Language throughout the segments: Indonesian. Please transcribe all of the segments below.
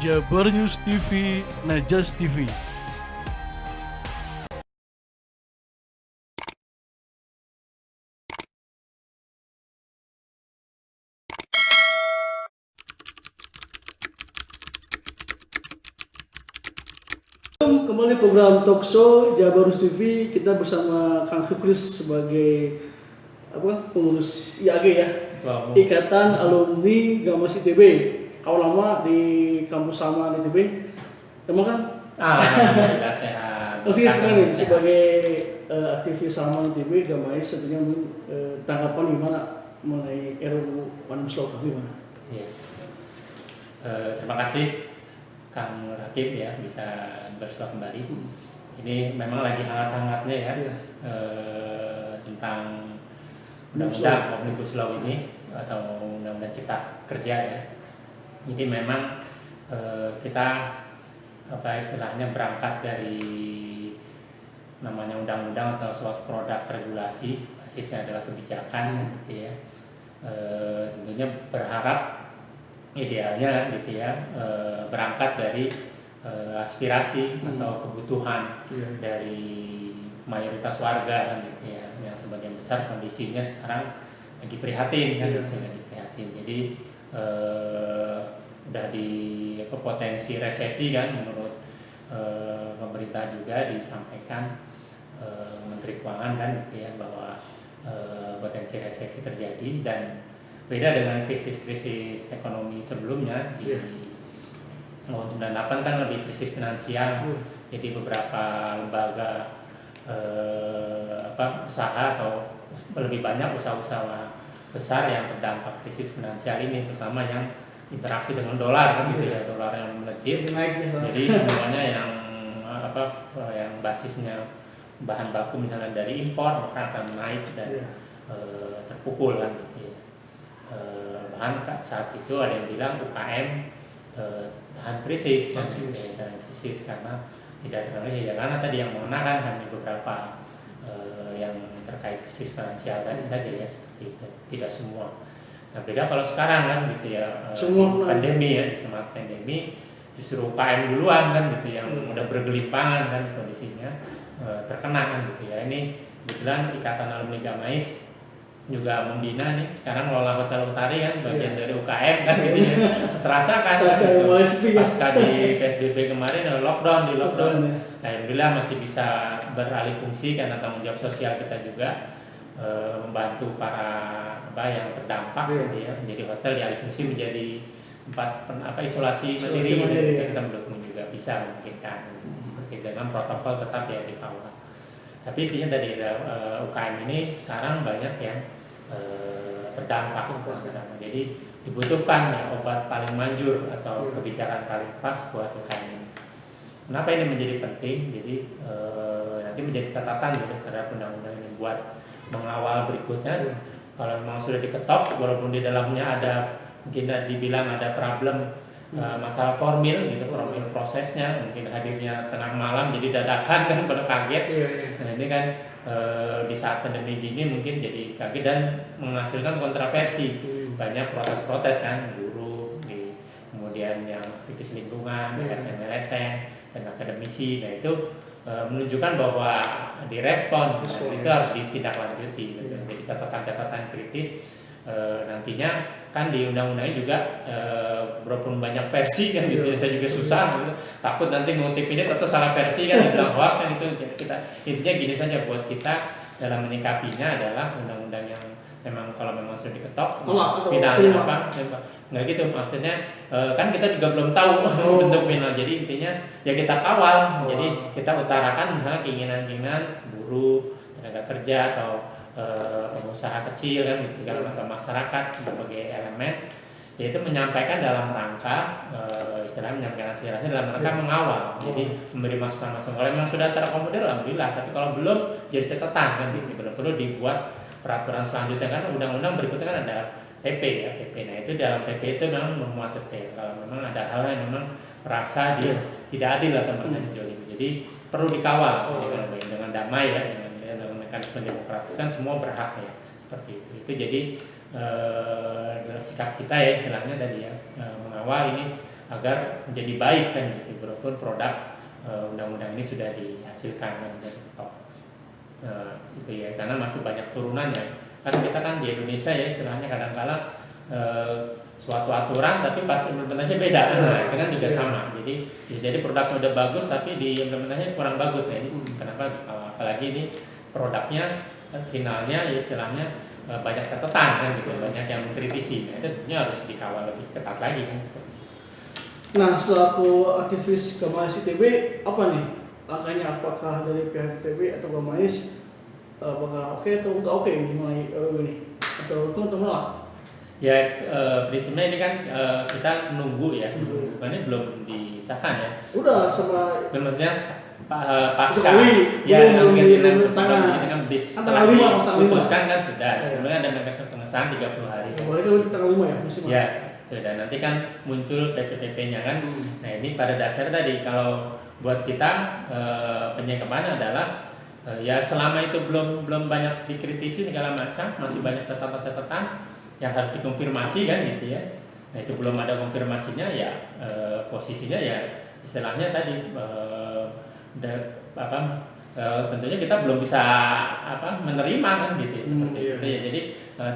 Jabar News TV, Najas TV. Kembali program talk show Jabar News TV, kita bersama Kang Fikris sebagai pengurus IAG ya, Ikatan Alumni Gamas ITB. Kau lama di kampus sama di ITB, emang kan? Alhamdulillah sehat. Terus gimana nih sebagai aktivis sama ITB Gamas, tentunya tanggapan gimana mengenai RUU Omnibus Law gimana? Iya. Terima kasih Kang Rakib ya bisa bersuara kembali. Ini memang lagi hangat-hangatnya ya, tentang undang-undang Omnibus Law ini atau undang-undang Cipta Kerja ya. Jadi memang kita istilahnya berangkat dari namanya undang-undang atau suatu produk regulasi, basisnya adalah kebijakan gitu ya. Tentunya berharap idealnya gitu ya, berangkat dari aspirasi atau kebutuhan dari mayoritas warga kan gitu ya, yang sebagian besar kondisinya sekarang lagi prihatin kan gitu, lagi prihatin. Jadi udah di potensi resesi kan menurut pemerintah juga disampaikan Menteri Keuangan kan gitu ya, bahwa potensi resesi terjadi dan beda dengan krisis-krisis ekonomi sebelumnya di tahun 98 kan lebih krisis finansial. Jadi beberapa lembaga usaha atau lebih banyak usaha-usaha besar yang terdampak krisis finansial ini, terutama yang interaksi dengan dolar kan gitu ya, dolar yang melejit. Jadi semuanya yang yang basisnya bahan baku misalnya dari impor maka akan naik dan terpukul kan gitu ya. Bahkan saat itu ada yang bilang UKM tahan krisis kan, tahan krisis karena tidak terlalu ya, karena tadi yang mengena kan hanya beberapa yang terkait krisis finansial tadi saja ya, seperti itu, tidak semua. Nah beda kalau sekarang kan gitu ya, pandemi ya, di saat pandemi justru UKM duluan kan gitu yang udah bergelimpangan kan kondisinya terkena kan gitu ya. Ini kebetulan Ikatan Alumni Gamais juga membina nih sekarang lola Hotel Utari kan bagian dari UKM kan gitu ya, terasa kan gitu. Pasca di PSBB kemarin lockdown. Alhamdulillah masih bisa beralih fungsi karena tanggung jawab sosial kita juga membantu para yang terdampak gitu ya, menjadi hotel dialih fungsi menjadi tempat isolasi mandiri. Kita mendukung juga bisa memungkinkan seperti dengan protokol tetap ya dikawal. Tapi intinya dari UKM ini sekarang banyak yang terdampak. Jadi dibutuhkan ya obat paling manjur atau kebijakan paling pas buat UKM ini. Kenapa ini menjadi penting? Jadi nanti menjadi catatan gitu terhadap undang-undang ini buat mengawal berikutnya. Kalau memang sudah diketok, walaupun di dalamnya ada mungkin dibilang ada problem masalah formil gitu, formil prosesnya, mungkin hadirnya tengah malam jadi dadakan kan pada kaget. Nah ini kan di saat pandemi gini mungkin jadi kaget dan menghasilkan kontroversi, banyak protes-protes kan, buruh, kemudian yang aktivis lingkungan, LSM dan akademisi. Nah itu menunjukkan bahwa direspon, itu harus ditindaklanjuti gitu. Jadi catatan-catatan kritis nantinya kan di undang-undangnya juga berapun banyak versi kan gitu ya, saya juga susah gitu. Takut nanti ngutip ini tentu salah versi kan dibilang hoax kan itu. Kita intinya gini saja buat kita dalam menyikapinya adalah undang-undang yang memang kalau memang sudah diketok finalnya apa nggak gitu, maksudnya kan kita juga belum tahu bentuk final. Jadi intinya ya kita kawal. Jadi kita utarakan misalnya keinginan-keinginan buruh, tenaga kerja atau pengusaha kecil kan gitu segala macam masyarakat, berbagai elemen, yaitu menyampaikan dalam rangka istilahnya menyampaikan aspirasi dalam rangka mengawal. Jadi memberi masukan-masukan. Kalau memang sudah terakomodir alhamdulillah, tapi kalau belum jadi catatan kan gitu. Perlu dibuat peraturan selanjutnya kan, undang-undang berikutnya kan ada PP ya, PP. Nah itu dalam PP itu memang memuat detail. Kalau memang ada hal yang memang merasa dia tidak adil atau merasa dizolimi, jadi perlu dikawal dengan damai ya, dengan mekanisme demokratis kan semua berhak ya, seperti itu. Itu jadi sikap kita ya istilahnya tadi ya, mengawal ini agar menjadi baik kan gitu, walaupun produk undang-undang ini sudah dihasilkan kan dari top. Itu ya, karena masih banyak turunannya. Karena kita kan di Indonesia ya istilahnya kadang-kala suatu aturan tapi pas implementasinya beda. Nah, itu kan juga sama. Jadi bisa jadi produk udah bagus tapi di implementasinya kurang bagus. Nah, ini kenapa apalagi ini produknya finalnya ya istilahnya banyak catatan kan gitu, banyak yang mengkritisi. Nah, itu tentunya harus dikawal lebih ketat lagi kan seperti itu. Nah, selaku aktivis Gamais ITB, apa nih langkahnya? Apakah dari pihak ITB atau Gamais bakal oke atau enggak oke ini mulai ini? Atau menolak? Ya, prinsipnya ini kan kita nunggu ya, ini belum disahkan ya. Udah sama. Maksudnya pasca ya nanti ini kan setelah diputuskan kan sudah. Kemudian ada mekanisme pengesahan 30 hari. Boleh kan tanggal 5 ya musim. Ya, dan nanti kan muncul PPP-nya kan. Nah, ini pada dasarnya tadi kalau buat kita penyekapan adalah ya selama itu belum banyak dikritisi segala macam, masih banyak catatan-catatan yang harus dikonfirmasi kan gitu ya. Nah, itu belum ada konfirmasinya ya posisinya ya istilahnya tadi tentunya kita belum bisa menerima kan gitu ya, seperti itu ya. Jadi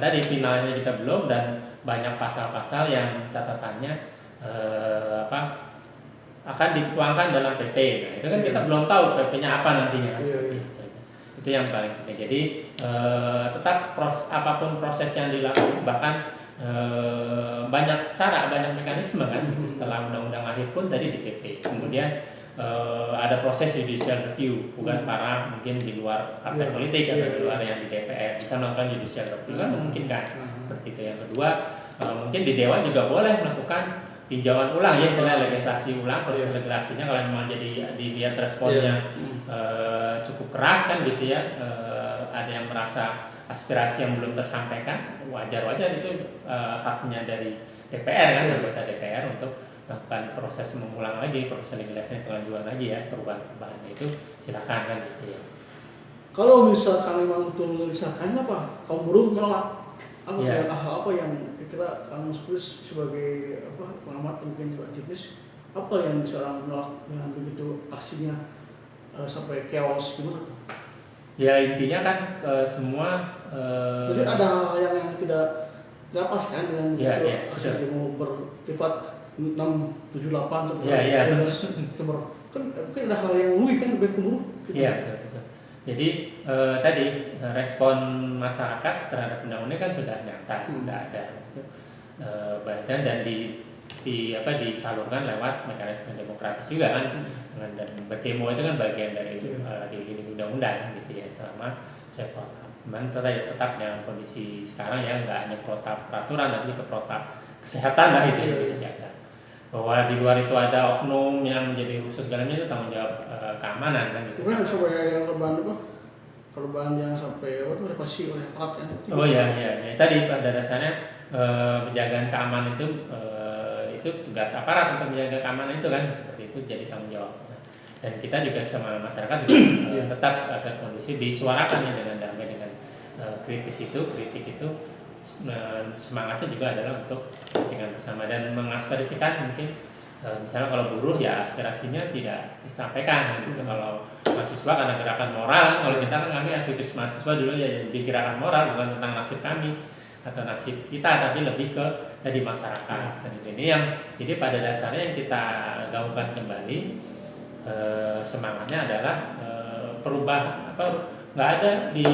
tadi finalnya kita belum, dan banyak pasal-pasal yang catatannya akan dituangkan dalam PP. Nah, itu kan kita belum tahu PP-nya apa nantinya kan seperti itu. Itu yang paling penting. Jadi tetap apapun proses yang dilakukan, bahkan banyak cara, banyak mekanisme kan. Setelah undang-undang lahir pun tadi di PP. Kemudian ada proses judicial review, bukan para mungkin di luar partai politik atau di luar yang di DPR bisa melakukan judicial review kan memungkinkan seperti itu. Yang kedua mungkin di Dewan juga boleh melakukan tinjauan ulang ya, istilah legislasi ulang, proses legislasinya kalau memang jadi dilihat responnya cukup keras kan gitu ya, ada yang merasa aspirasi yang belum tersampaikan, wajar-wajar itu haknya dari DPR kan, anggota DPR untuk melakukan proses mengulang lagi, proses legislasi pengajuan lagi ya, perubahan-perubahannya itu silakan kan gitu ya. Kalau misalkan memang betul disahkan apa, kaum buruh menolak hal apa yang kira Kang Muskulis sebagai pengamat mungkin juga aktivis, apa yang bisa orang menolak dengan begitu aksinya sampai chaos gimana tuh? Ya intinya kan semua mungkin ada hal yang tidak pas kan dengan aksi demo berprivat 678 sampai 12 Oktober. Kan mungkin ada hal yang lebih kan bagi buruh. Iya betul. Jadi tadi respon masyarakat terhadap undang-undang kan sudah nyata, sudah ada gitu. Dan disalurkan lewat mekanisme demokratis juga kan. Dan berdemo itu kan bagian dari dilindungi undang-undang gitu ya, selama saya protap. Tetap dengan kondisi sekarang ya, nggak hanya protap peraturan tapi juga protap kesehatan lah itu yang dijaga. Bahwa di luar itu ada oknum yang menjadi khusus segalanya, itu tanggung jawab keamanan kan gitu. Kan sampai ada yang korban yang sampai represi oleh aparat kan. Oh ya, tadi pada dasarnya penjagaan keamanan itu tugas aparat untuk menjaga keamanan itu kan, seperti itu jadi tanggung jawab. Dan kita juga sama masyarakat juga tetap agar kondisi disuarakan ya dengan damai, dengan kritik itu semangatnya juga adalah untuk kepentingan bersama dan mengaspirasikan mungkin misalnya kalau buruh ya aspirasinya tidak disampaikan gitu. Kalau mahasiswa karena gerakan moral, kalau kita kan kami aktivis mahasiswa dulu ya di gerakan moral, bukan tentang nasib kami atau nasib kita, tapi lebih ke tadi masyarakat kan. Ini yang jadi pada dasarnya yang kita gaungkan kembali semangatnya adalah perubahan nggak ada di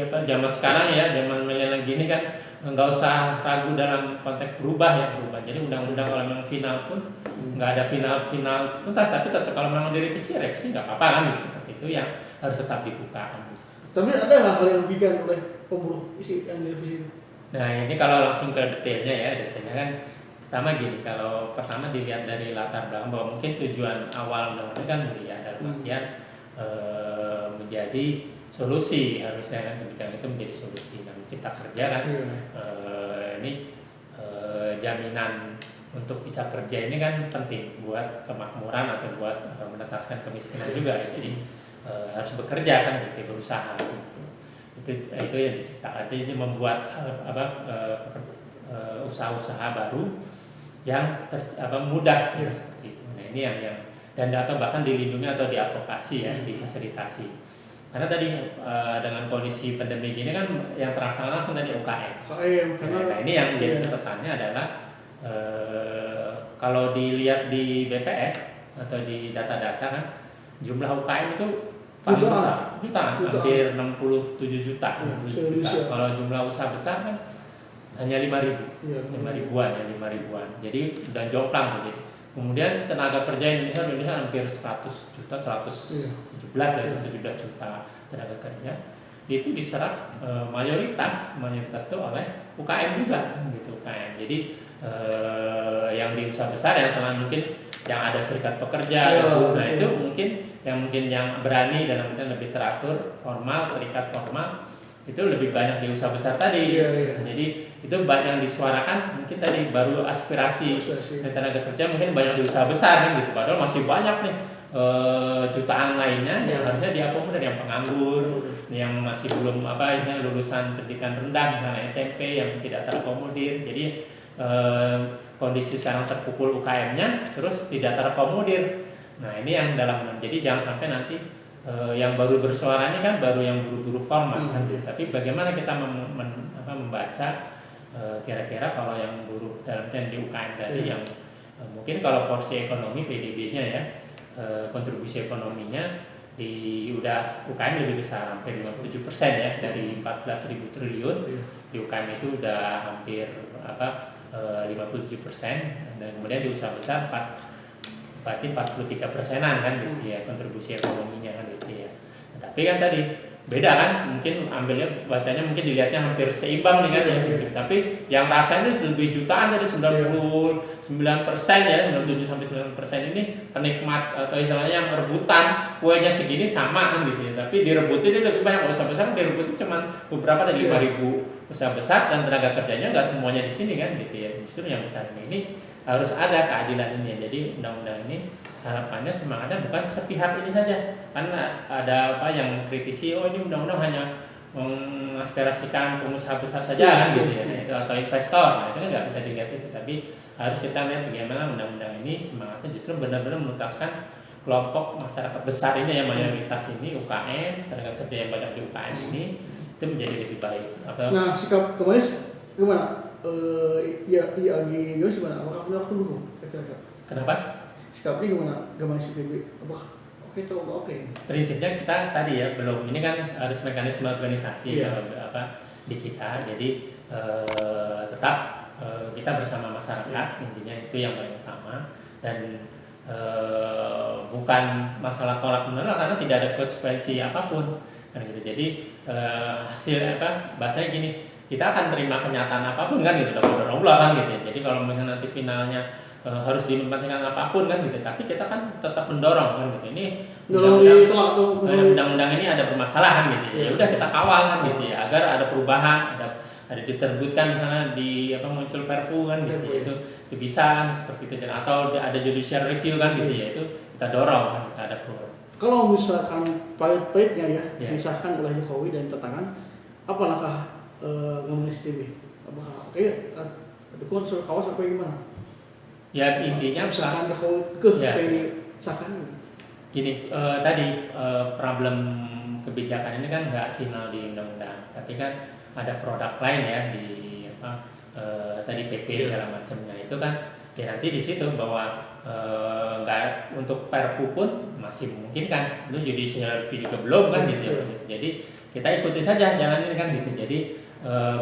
zaman sekarang ya, zaman milenial gini kan, nggak usah ragu dalam konteks berubah. Jadi undang-undang kalau memang final pun nggak ada final tuntas, tapi tetap kalau memang revisi nggak apa-apa kan gitu, seperti itu yang harus tetap dibuka kan. Tapi ada nggak hal yang dibikin oleh pemburuh isi yang direvisi itu? Nah ini kalau langsung ke detailnya kan, pertama gini, kalau pertama dilihat dari latar belakang bahwa mungkin tujuan awal undang-undang kan mulia dalam artian menjadi solusi, harusnya kan kebijakan itu menjadi solusi. Nah, cipta kerja kan ini jaminan untuk bisa kerja ini kan penting buat kemakmuran atau buat menuntaskan kemiskinan juga. Jadi harus bekerja kan gitu, berusaha gitu. Itu yang diciptakan. Jadi ini membuat usaha-usaha baru yang mudah seperti itu. Nah ini yang dan atau bahkan dilindungi atau diadvokasi ya, difasilitasi. Karena tadi dengan kondisi pandemi gini kan yang terangsang langsung tadi UKM. Nah ini yang menjadi catatannya adalah kalau dilihat di BPS atau di data-data kan jumlah UKM itu paling besar, hampir 67 juta. Kalau jumlah usaha besar kan hanya 5 ribuan. Jadi udah jomplang gitu. Kemudian tenaga kerja Indonesia hampir 100 juta, 117 juta tenaga kerja. Itu diserap mayoritas itu oleh UKM juga gitu UKM. Jadi yang di usaha besar yang salah mungkin yang ada serikat pekerja, itu mungkin yang berani dan mungkin lebih teratur, formal, terikat formal itu lebih banyak di usaha besar tadi. Jadi itu banyak yang disuarakan mungkin tadi baru aspirasi tenaga kerja mungkin banyak di usaha besar kan gitu. Padahal masih banyak nih jutaan lainnya yang harusnya diakomodir, yang penganggur, yang masih belum lulusan pendidikan rendah misalnya SMP yang tidak terakomodir. Jadi kondisi sekarang terpukul UKM-nya terus tidak terakomodir. Nah ini yang dalam, jadi jangan sampai nanti yang baru bersuara ini kan baru yang buru-buru formal kan. Tapi bagaimana kita membaca kira-kira kalau yang buruh dalam di UKM tadi yang mungkin kalau porsi ekonomi PDB-nya ya kontribusi ekonominya udah UKM lebih besar hampir 57% ya dari 14.000 triliun di UKM itu udah hampir 57% dan kemudian di usaha besar berarti 43%-an kan gitu ya kontribusi ekonominya kan gitu ya. Nah, tapi kan tadi beda kan, mungkin bacanya mungkin dilihatnya hampir seimbang nih kan ya. Gitu. Tapi yang rasanya lebih jutaan dari 99% ya, 97-99% ini penikmat atau istilahnya yang rebutan kuenya segini sama kan gitu ya. Tapi direbutin ini lebih banyak usaha besar, direbutin cuma beberapa tadi 5.000 usaha besar dan tenaga kerjanya nggak semuanya di sini kan gitu ya. Justru yang besar ini harus ada keadilan ini. Jadi undang-undang ini harapannya semangatnya bukan sepihak ini saja. Karena ada yang kritisi ini undang-undang hanya mengaspirasikan pengusaha besar saja kan gitu ya. Itu atau investor. Nah, itu kan nggak bisa dilihat itu. Tapi harus kita lihat bagaimana undang-undang ini semangatnya justru benar-benar menuntaskan kelompok masyarakat besar ini yang mayoritas ini UKM, tenaga kerja yang banyak di UKM ini itu menjadi lebih baik. Nah, sikap Kemenis gimana? IAG Yos gimana? Apakah benar tunggu? Kenapa? Sikapnya gimana? Kemenis ITB? Apakah oke atau oke? Prinsipnya kita tadi ya belum, ini kan harus mekanisme organisasi di kita. Jadi tetap kita bersama masyarakat intinya itu yang paling utama dan bukan masalah tolak menolak karena tidak ada konsekuensi apapun kan gitu. Jadi hasil bahasanya gini, kita akan terima kenyataan apapun kan gitu, dari Allah kan gitu. Jadi kalau misalnya nanti finalnya harus diimplementasikan apapun kan gitu, tapi kita kan tetap mendorong kan gitu. Ini undang-undang ini ada permasalahan gitu. Ya udah kita kawal kan gitu ya agar ada perubahan, ada diterbitkan misalnya muncul perpu kan gitu ya, itu bisa kan seperti itu atau ada judicial review kan gitu ya, itu kita dorong kan ada perubahan. Kalau misalkan pahit-pahitnya disahkan oleh Jokowi dan tantangan, apa langkah Kemenis ITB? Apakah dukung suruh kawas apa gimana? Ya intinya misalkan Jokowi disahkan. Gini tadi problem kebijakan ini kan nggak final di undang-undang, tapi kan ada produk lain ya di tadi PP segala macamnya itu kan ya nanti di situ bahwa nggak untuk perpu pun masih memungkinkan, itu judicial review juga belum kan gitu ya. Jadi kita ikuti saja jalan ini kan gitu. Jadi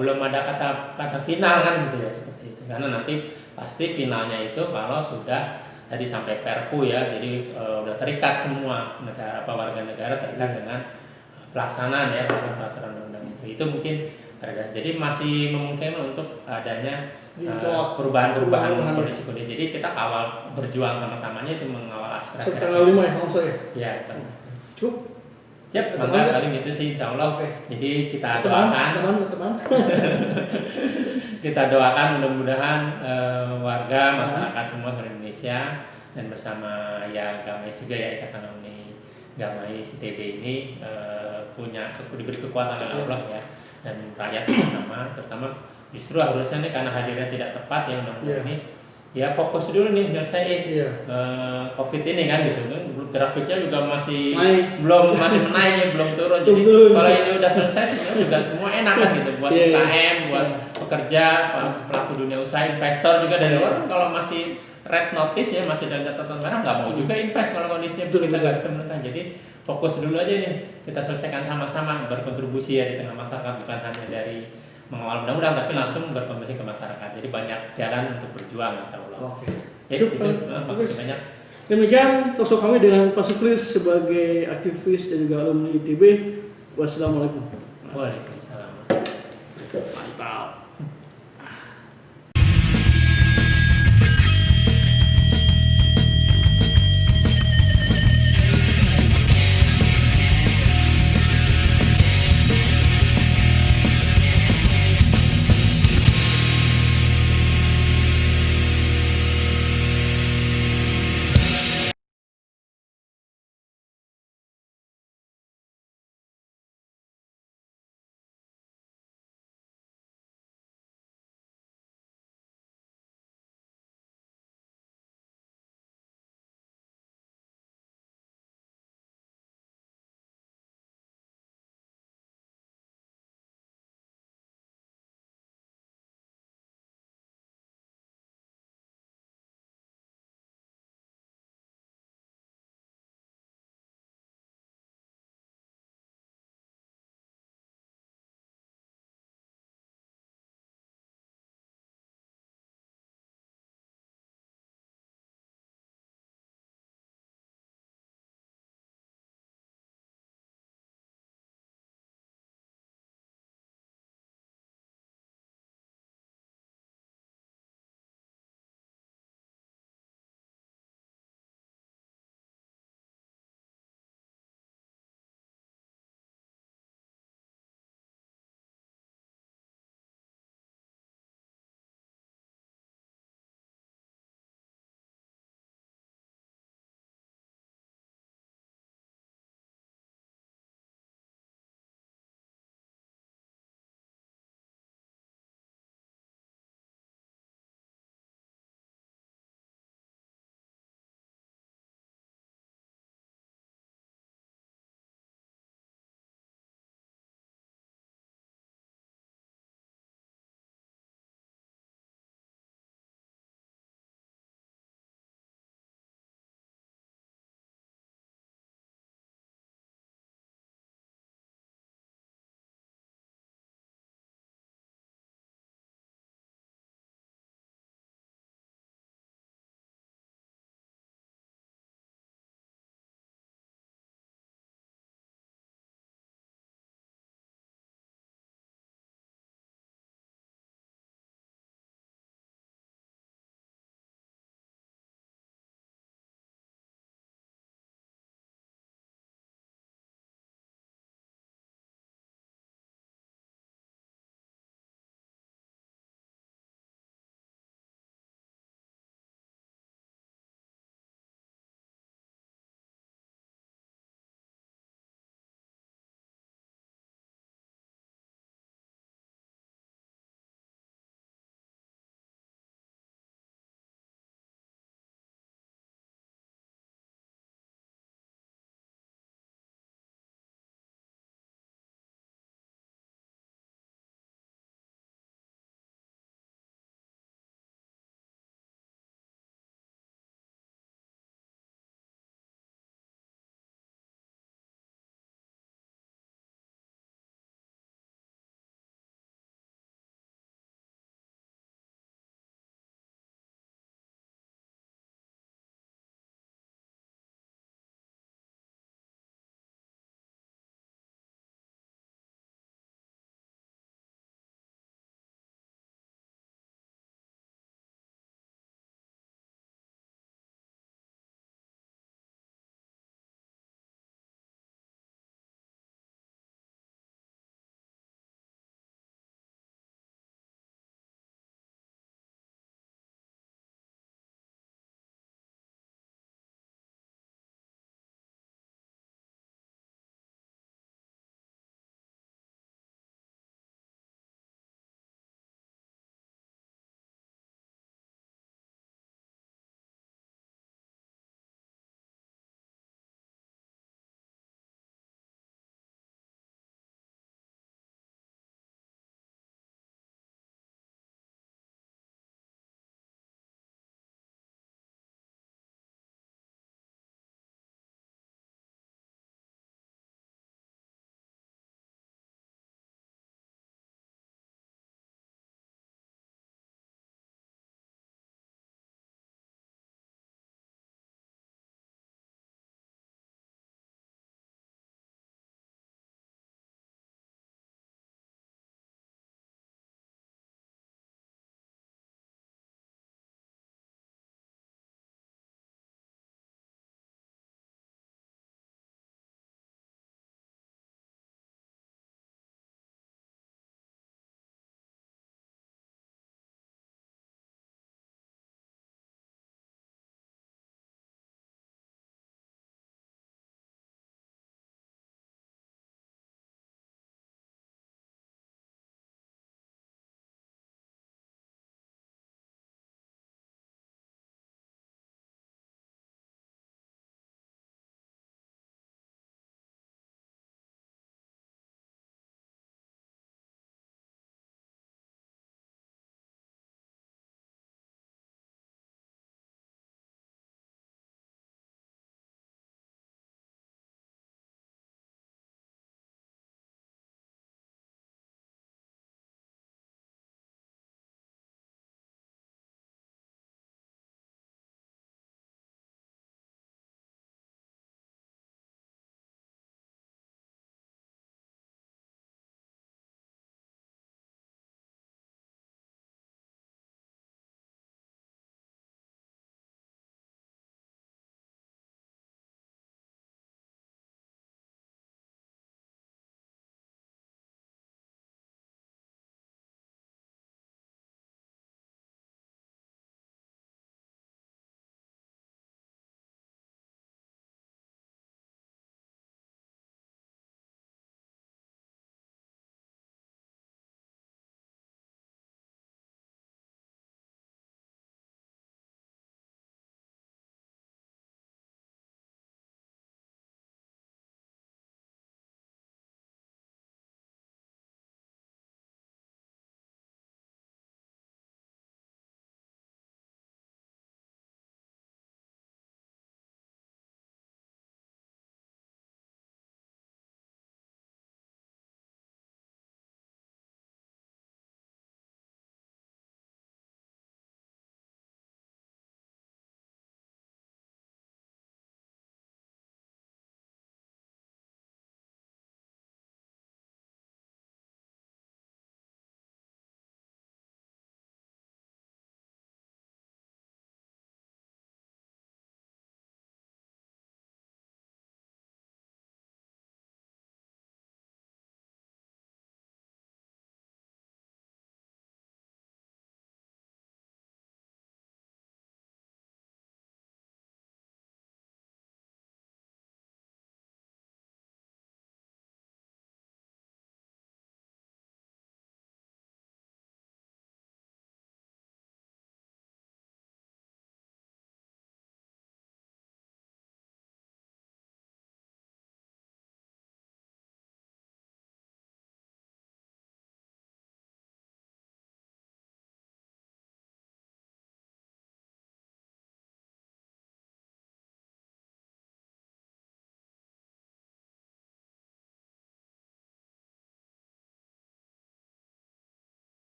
belum ada kata final kan gitu ya seperti itu. Karena nanti pasti finalnya itu kalau sudah tadi sampai perpu ya, jadi udah terikat semua warga negara terikat dengan pelaksanaan ya peraturan undang-undang itu mungkin ada. Jadi masih memungkinkan untuk adanya perubahan kondisi-kondisi. Jadi kita kawal berjuang sama-samanya itu mengawal aspirasi. Tanggal 5 ya maksud saya. Ya, cukup. Siap, kali itu sih insya Allah. Jadi kita doakan. Teman. Kita doakan mudah-mudahan warga masyarakat semua seluruh Indonesia dan bersama ya Gamais juga ya Ikatan Alumni Gamais ITB ini diberi kekuatan oleh Allah ya, dan rakyat bersama terutama justru harusnya nih karena hadirnya tidak tepat ya undang-undang ini ya fokus dulu nih nyelesain Iya. COVID ini kan gitu kan, grafiknya juga masih Naik. masih menaik ya, belum turun. Belum Jadi turun. kalau ini udah selesai sebenarnya juga semua enak kan gitu buat Iya. UKM, buat pekerja, pelaku dunia usaha, investor juga dari luar kan kalau masih red notice ya, masih dalam catatan merah nggak mau juga invest kalau kondisinya Betul, kita betul. nggak bisa menekan. Jadi fokus dulu aja nih, kita selesaikan sama-sama, berkontribusi ya di tengah masyarakat, bukan hanya dari mengawal undang-undang tapi langsung berkontribusi ke masyarakat. Jadi banyak jalan untuk berjuang, insya Allah. Oke. Jadi Cukup, itu, Pak. makasih banyak. Demikian talkshow kami dengan Pak Suklis sebagai aktivis dan juga alumni ITB. Wassalamualaikum. Waalaikumsalam. Mantap.